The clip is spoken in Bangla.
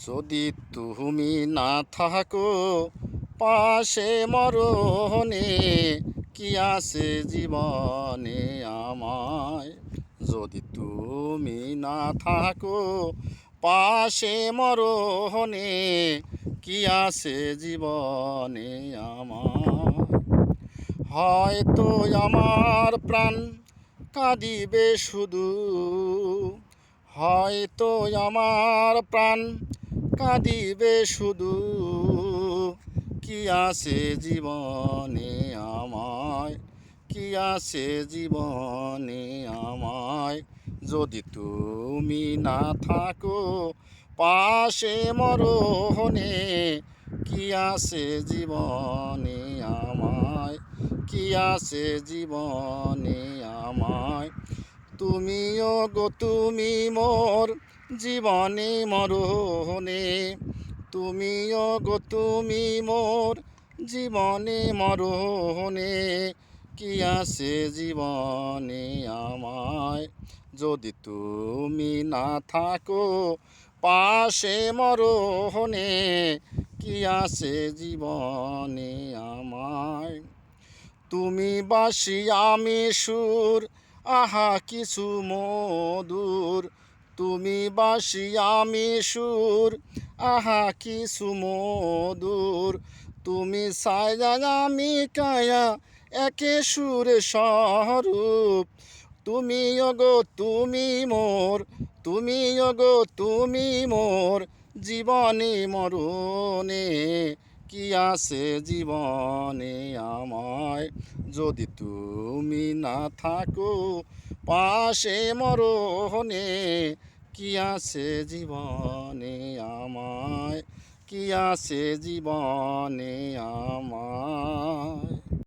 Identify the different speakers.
Speaker 1: যদি তুমি না থাকো পাশে মরণে, কি আছে জীবনে আমায়। যদি তুমি না থাকো পাশে মরণে, কি আছে জীবনে আমার। হয়তো আমার প্রাণ কাঁদিবে শুধু, হয়তো আমার প্রাণ কাঁদিবে শুধু, কি আছে জীবনে আমায়, কি আছে জীবনে আমায়। যদি তুমি না থাকো পাশে মরণে, কি আছে জীবনে আমায়, কি আছে জীবনে আমায়। তুমিও গো তুমি মোর জীবনে মরণে, তুমিও গো তুমি মোর জীবনে মরণে, কি আছে জীবনে আমায়। যদি তুমি না থাকো পাশে মরণে, কি আছে জীবনে আমায়। তুমি বাঁশি আমি সুর, আহা কিছু মধুর। তুমি বাঁশি আমি সুর, আহা কিছু মধুর। তুমি ছায়া আমি কায়া, একে সুরে স্বরূপ। তুমি ওগো তুমি মোর, তুমি ওগো তুমি মোর জীবনে মরণে, কি আছে জীবনে আমায়। যদি তুমি না থাকো পাশে মরণে, কি আছে জীবনে আমায়, কি আছে জীবনে